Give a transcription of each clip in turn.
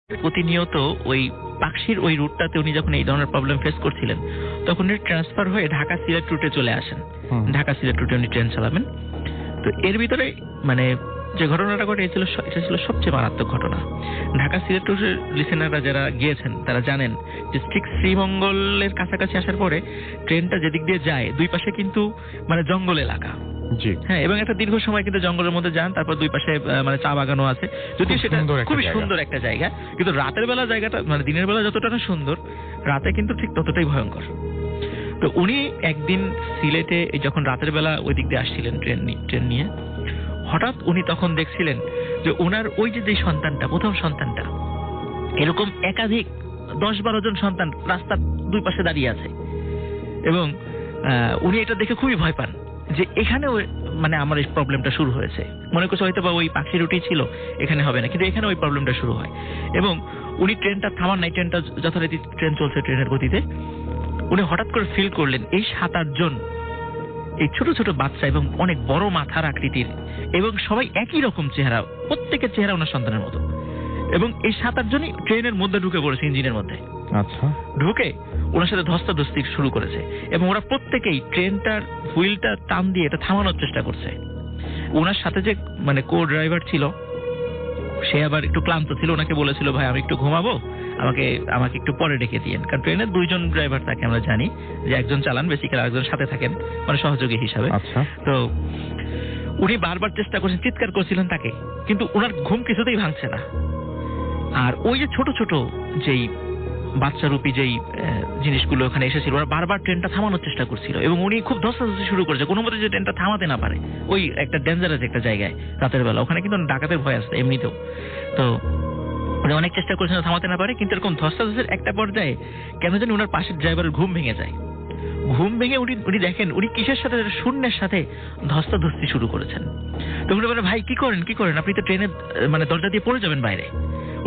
প্রতিনিয়ত ওই পাকশির ওই রুটটাতে উনি যখন এই ধরনের প্রবলেম ফেস করছিলেন, তখন উনি ট্রান্সফার হয়ে ঢাকা সিলেট রুটে চলে আসেন। ঢাকা সিলেট রুটে উনি ট্রেন চালাবেন। তো এর ভিতরে মানে যে ঘটনাটা ঘটে এটা ছিল সবচেয়ে মারাত্মক ঘটনা। ঢাকা সিলেট রুটের লিসেনাররা যারা গিয়েছেন তারা জানেন যে ঠিক শ্রীমঙ্গলের কাছাকাছি আসার পরে ট্রেনটা যেদিক দিয়ে যায় দুই পাশে কিন্তু মানে জঙ্গল এলাকা। হ্যাঁ, এবং একটা দীর্ঘ সময় কিন্তু জঙ্গলের মধ্যে যান, তারপর দুই পাশে মানে চা বাগানও আছে, যদিও সেটা খুবই সুন্দর একটা জায়গা, কিন্তু রাতের বেলা জায়গাটা মানে দিনের বেলা যতটা না সুন্দর, রাতে কিন্তু ঠিক ততটাই ভয়ঙ্কর। তো উনি একদিন সিলেটে যখন রাতের বেলা ওই দিক দিয়ে আসছিলেন ট্রেন নিয়ে, হঠাৎ উনি তখন দেখছিলেন যে ওনার ওই যে সন্তানটা, প্রথম সন্তানটা, এরকম একাধিক 10-12 জন সন্তান রাস্তার দুই পাশে দাঁড়িয়ে আছে, এবং উনি এটা দেখে খুবই ভয় পান যে এখানে মানে আমার এই প্রবলেমটা শুরু হয়েছে। মনে করছে হয়তো বা ওই পাখি রুটি ছিল, এখানে হবে না, কিন্তু এখানে ওই প্রবলেমটা শুরু হয়। এবং উনি ট্রেনটা থামান নাই, ট্রেনটা যথারীতি ট্রেন চলছে ট্রেনের গতিতে। উনি হঠাৎ করে ফিল করলেন এই 7-8 জন এই ছোট ছোট বাচ্চা এবং অনেক বড় মাথার আকৃতির, এবং সবাই একই রকম চেহারা, প্রত্যেকের চেহারা ওনার সন্তানের মতো, এবং এই 7-8 জনই ট্রেনের মধ্যে ঢুকে পড়েছে, ইঞ্জিনের মধ্যে। আচ্ছা, ঢুকে ওনার সাথে ধস্তাধস্তি শুরু করেছে, এবং ওরা প্রত্যেকেই ট্রেনটার হুইলটা টান দিয়ে এটা থামানোর চেষ্টা করছে। ওনার সাথে যে মানে কো ড্রাইভার ছিল সে আবার একটু ক্লান্ত ছিল, ওনাকে বলেছিল ভাই আমি একটু ঘুমাবো, আমাকে একটু পরে ডেকে দিয়েন। কারণ ট্রেনের 2 জন ড্রাইভার থাকে, আমরা জানি যে একজন চালান বেসিক্যালি, আরেকজন সাথে থাকেন মানে সহযোগী হিসাবে। তো উনি বারবার চেষ্টা করছেন, চিৎকার করছিলেন তাকে, কিন্তু ওনার ঘুম কিছুতেই ভাঙছে না। আর ওই যে ছোট ছোট যেই বাচ্চারূপী যেই জিনিসগুলো ওখানে এসেছিল, ওরা বারবার ট্রেনটা থামানোর চেষ্টা করছিল, এবং উনি খুব ধস্তাধস্তি শুরু করেছে কোনো মতে যে ট্রেনটা থামাতে না পারে। ওই একটা ডেঞ্জারাস একটা জায়গায় রাতের বেলা, ওখানে কিন্তু ডাকাতের ভয় আসছে এমনিতেও। তো উনি অনেক চেষ্টা করেছেন থামাতে না পারে, কিন্তু এরকম ধস্তাধস্তির একটা পর্যায়ে কেন জানি ওনার পাশের ড্রাইভারের ঘুম ভেঙে যায়। ঘুম ভেঙে উনি দেখেন উনি কিসের সাথে, শূন্যের সাথে ধস্তাধস্তি শুরু করেছেন। তো উনি বলে ভাই কি করেন আপনি তো ট্রেনের মানে দরজা দিয়ে পড়ে যাবেন বাইরে।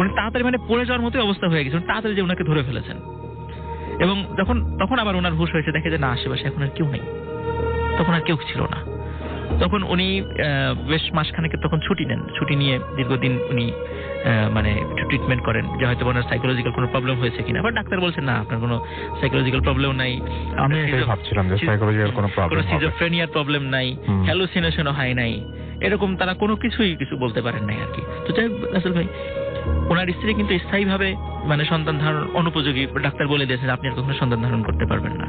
উনি তাড়াতাড়ি মানে পড়ে যাওয়ার মতোই অবস্থা হয়ে গেছে, তাড়াতাড়ি যে ওনাকে ধরে ফেলেছেন। এবং তখন আবার ওনার হুঁশ হয়েছে, দেখে যে না আশেপাশে এখন আর কেউ নেই, তখন আর কেউ ছিল না। তখন উনি বেশ মাসখানেকের তখন ছুটি নিয়ে দীর্ঘদিন উনি মানে ট্রিটমেন্ট করেন যে হয়তো ওনার সাইকোলজিক্যাল কোনো প্রবলেম হয়েছে কিনা। আবার ডাক্তার বলছেন না আপনার কোনো সাইকোলজিক্যাল প্রবলেম নাই, আমি এটাই ভাবছিলাম যে সাইকোলজিক্যাল কোনো প্রবলেম হবে, সিজোফ্রেনিয়ার প্রবলেম নাই, হ্যালুসিনেশনও হয় নাই, এরকম তারা কোনো কিছু বলতে পারেন নাই আর কি। তো যাই রাসেল ভাই, ওনার স্ত্রী কিন্তু স্থায়ীভাবে মানে সন্তান ধারণ অনুপযোগী, ডাক্তার বলে দিয়েছেন আপনি আর কখনো সন্তান ধারণ করতে পারবেন না।